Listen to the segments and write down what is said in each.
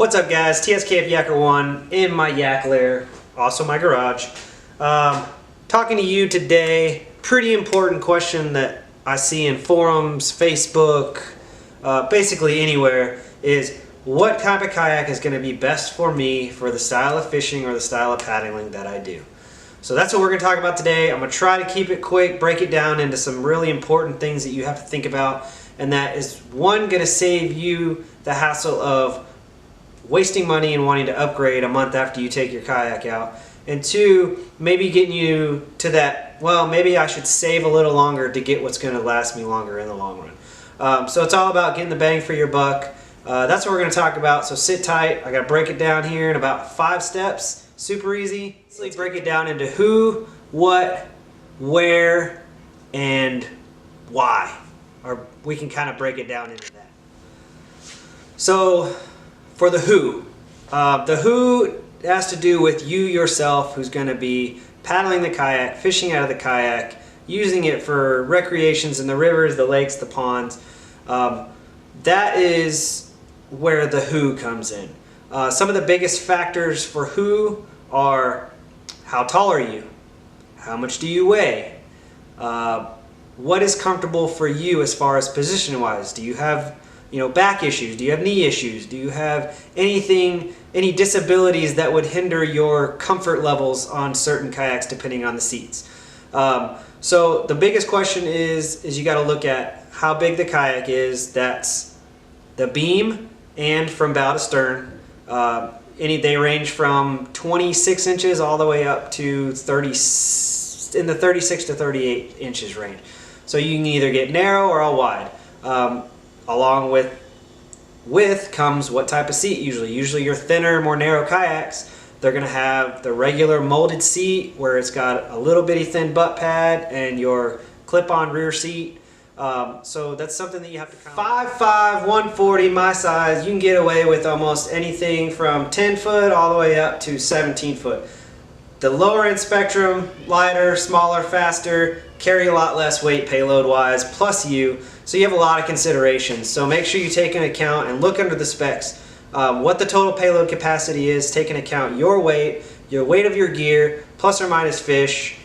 What's up guys, TSKF Yakker 1 in my yak lair, also my garage. Talking to you today, pretty important question that I see in forums, Facebook, basically anywhere, is what type of kayak is going to be best for me for the style of fishing or the style of paddling that I do. So that's what we're going to talk about today. I'm going to try to keep it quick, break it down into some really important things that you have to think about, and that is one, going to save you the hassle of wasting money and wanting to upgrade a month after you take your kayak out, and two, maybe getting you to that, well, maybe I should save a little longer to get what's going to last me longer in the long run. So it's all about getting the bang for your buck. That's what we're going to talk about, so sit tight. I got to break it down here in about 5 steps, super easy. Let's break it down into who, what, where, and why, or we can kind of break it down into that. So for the who has to do with you yourself, who's going to be paddling the kayak, fishing out of the kayak, using it for recreations in the rivers, the lakes, the ponds. That is where the who comes in. Some of the biggest factors for who are: how tall are you? How much do you weigh? What is comfortable for you as far as position wise? Do you have back issues? Do you have knee issues? Do you have any disabilities that would hinder your comfort levels on certain kayaks depending on the seats? So the biggest question is you got to look at how big the kayak is. That's the beam and from bow to stern. They range from 26 inches all the way up to 30, in the 36 to 38 inches range. So you can either get narrow or all wide. Along with width comes what type of seat. Usually your thinner, more narrow kayaks, they're going to have the regular molded seat where it's got a little bitty thin butt pad and your clip-on rear seat. So that's something that you have to kind of... 5'5", 140, my size, you can get away with almost anything from 10 foot all the way up to 17 foot. The lower end spectrum, lighter, smaller, faster, carry a lot less weight payload wise, plus you. So you have a lot of considerations. So make sure you take into account and look under the specs what the total payload capacity is. Take into account your weight of your gear, plus or minus fish.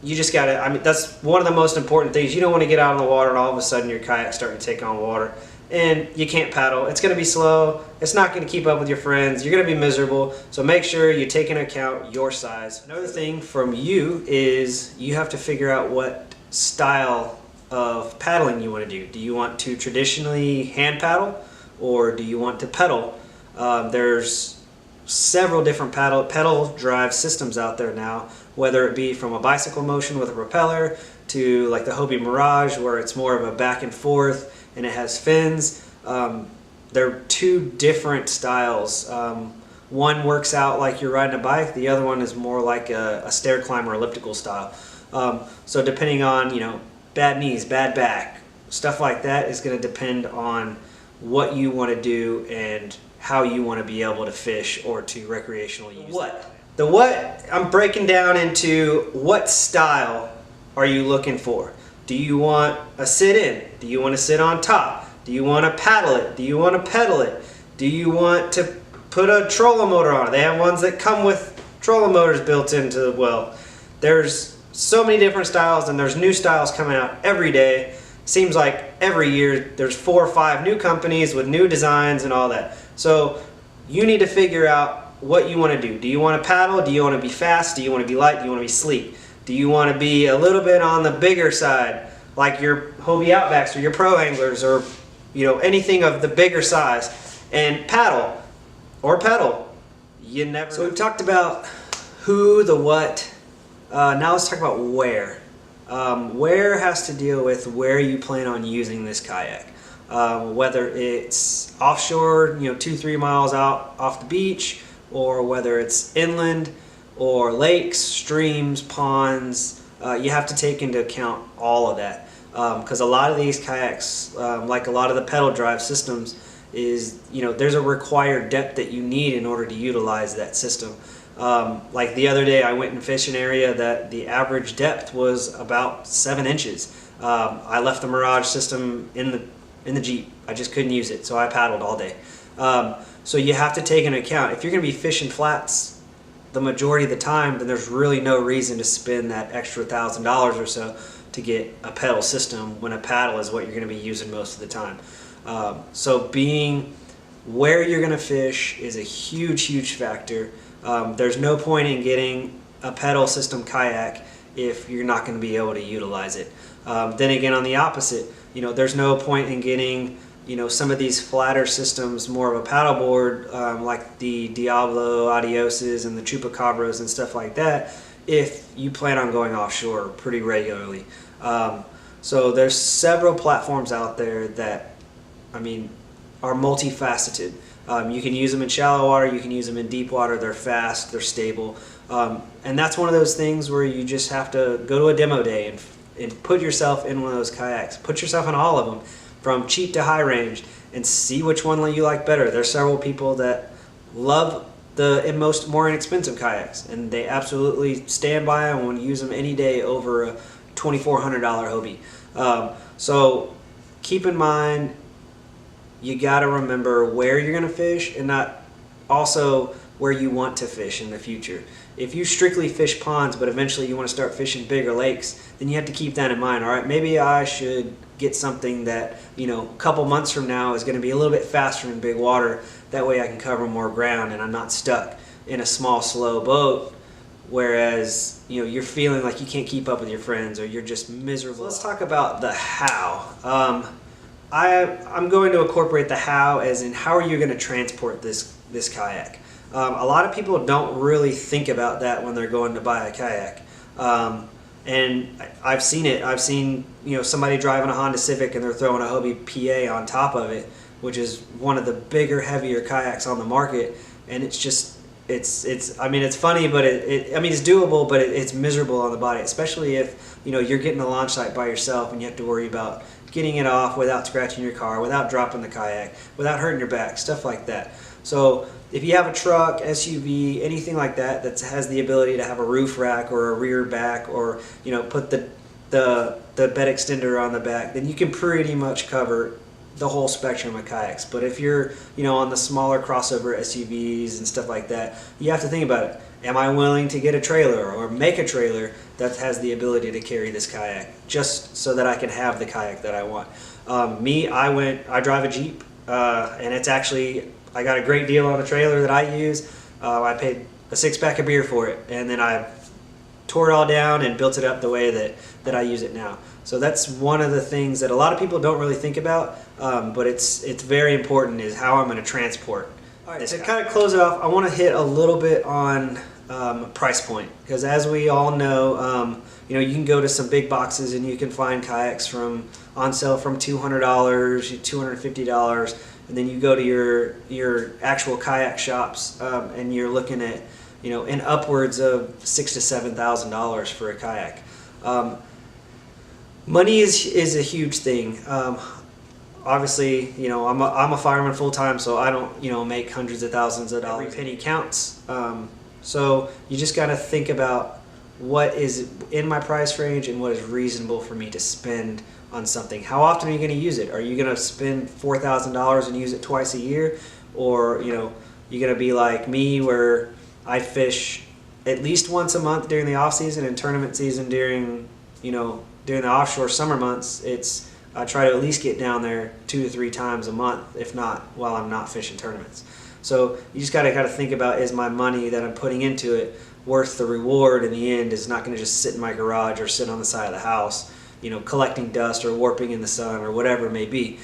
You just gotta, that's one of the most important things. You don't want to get out on the water and all of a sudden your kayak's starting to take on water and you can't paddle. It's going to be slow. It's not going to keep up with your friends. You're going to be miserable. So make sure you take into account your size. Another thing from you is you have to figure out what style of paddling you want to do. Do you want to traditionally hand paddle or do you want to pedal? There's several different pedal drive systems out there now, whether it be from a bicycle motion with a propeller to like the Hobie Mirage where it's more of a back and forth and it has fins. They're two different styles. One works out like you're riding a bike, the other one is more like a stair climb or elliptical style. So depending on bad knees, bad back, stuff like that is going to depend on what you want to do and how you want to be able to fish or to recreational use. The what I'm breaking down into what style are you looking for? Do you want a sit-in? Do you want to sit on top? Do you want to paddle it? Do you want to pedal it? Do you want to put a trolling motor on it? They have ones that come with trolling motors built into the well. There's so many different styles and there's new styles coming out every day. Seems like every year there's 4 or 5 new companies with new designs and all that. So you need to figure out what you want to do. Do you want to paddle? Do you want to be fast? Do you want to be light? Do you want to be sleek? Do you want to be a little bit on the bigger side, like your Hobie Outbacks or your Pro Anglers or anything of the bigger size, and paddle or pedal? You never. So we've talked about who, the what. Now let's talk about where. Where has to deal with where you plan on using this kayak. Whether it's offshore, 2-3 miles out off the beach, or whether it's inland or lakes, streams, ponds. You have to take into account all of that because a lot of these kayaks, like a lot of the pedal drive systems, is there's a required depth that you need in order to utilize that system. Like the other day I went and fished an area that the average depth was about 7 inches. I left the Mirage system in the Jeep. I just couldn't use it, so I paddled all day. So you have to take into account, if you're going to be fishing flats the majority of the time, then there's really no reason to spend that extra $1,000 or so to get a pedal system when a paddle is what you're going to be using most of the time. So being where you're going to fish is a huge factor. There's no point in getting a pedal system kayak if you're not going to be able to utilize it. Then again, on the opposite, there's no point in getting some of these flatter systems, more of a paddleboard, like the Diablo Adioses and the Chupacabras and stuff like that, if you plan on going offshore pretty regularly. So there's several platforms out there that, are multifaceted. You can use them in shallow water, you can use them in deep water. They're fast, they're stable. And that's one of those things where you just have to go to a demo day and put yourself in one of those kayaks. Put yourself in all of them, from cheap to high range, and see which one you like better. There's several people that love the more inexpensive kayaks, and they absolutely stand by them and will use them any day over a $2,400 Hobie. So keep in mind, you got to remember where you're going to fish, and not also where you want to fish in the future. If you strictly fish ponds, but eventually you want to start fishing bigger lakes, then you have to keep that in mind. All right, maybe I should get something that, a couple months from now is going to be a little bit faster in big water. That way I can cover more ground and I'm not stuck in a small, slow boat, whereas, you're feeling like you can't keep up with your friends, or you're just miserable. So let's talk about the how. I'm going to incorporate the how as in, how are you going to transport this kayak? A lot of people don't really think about that when they're going to buy a kayak. And I've seen it. I've seen, somebody driving a Honda Civic and they're throwing a Hobie PA on top of it, which is one of the bigger, heavier kayaks on the market. And it's just, it's funny, but it's doable, but it's miserable on the body, especially if, you're getting a launch site by yourself and you have to worry about getting it off without scratching your car, without dropping the kayak, without hurting your back, stuff like that. So if you have a truck, SUV, anything like that that has the ability to have a roof rack or a rear back, or put the bed extender on the back, then you can pretty much cover the whole spectrum of kayaks. But if you're on the smaller crossover SUVs and stuff like that, you have to think about it. Am I willing to get a trailer or make a trailer that has the ability to carry this kayak, just so that I can have the kayak that I want? I drive a Jeep, and it's actually, I got a great deal on a trailer that I use. I paid a 6-pack of beer for it, and then I tore it all down and built it up the way that I use it now. So that's one of the things that a lot of people don't really think about, but it's very important, is how I'm going to transport. All right, to kind of close it off, I want to hit a little bit on price point, because as we all know, you can go to some big boxes and you can find kayaks on sale from $200, $250, and then you go to your actual kayak shops, and you're looking at in upwards of $6,000 to $7,000 for a kayak. Money is a huge thing. Obviously, I'm a fireman full time, so I don't make hundreds of thousands of dollars. Every penny counts. So you just got to think about what is in my price range and what is reasonable for me to spend on something. How often are you going to use it? Are you going to spend $4,000 and use it twice a year? Or, you're going to be like me, where I fish at least once a month during the off season, and tournament season during the offshore summer months, I try to at least get down there 2 to 3 times a month, if not while I'm not fishing tournaments. So you just got to think about, is my money that I'm putting into it worth the reward in the end? Is not going to just sit in my garage or sit on the side of the house, collecting dust or warping in the sun or whatever it may be.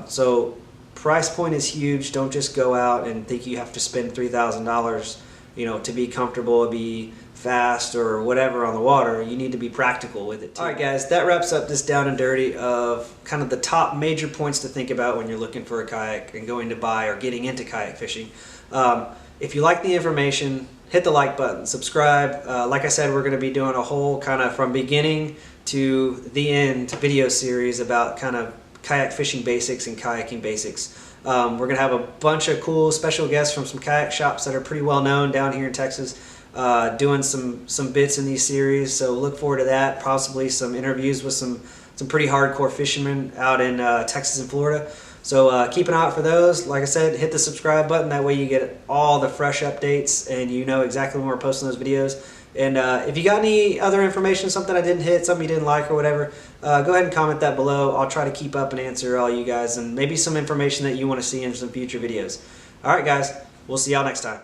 So price point is huge. Don't just go out and think you have to spend $3,000, to be comfortable, be fast or whatever on the water. You need to be practical with it too. Alright guys, that wraps up this down and dirty of kind of the top major points to think about when you're looking for a kayak and going to buy or getting into kayak fishing. If you like the information, hit the like button, subscribe. Like I said, we're going to be doing a whole kind of from beginning to the end video series about kind of kayak fishing basics and kayaking basics. We're going to have a bunch of cool special guests from some kayak shops that are pretty well known down here in Texas, doing some bits in these series, so look forward to that. Possibly some interviews with some pretty hardcore fishermen out in Texas and Florida. So keep an eye out for those. Like I said, hit the subscribe button. That way you get all the fresh updates and you know exactly when we're posting those videos. And if you got any other information, something I didn't hit, something you didn't like or whatever, go ahead and comment that below. I'll try to keep up and answer all you guys, and maybe some information that you want to see in some future videos. All right, guys, we'll see y'all next time.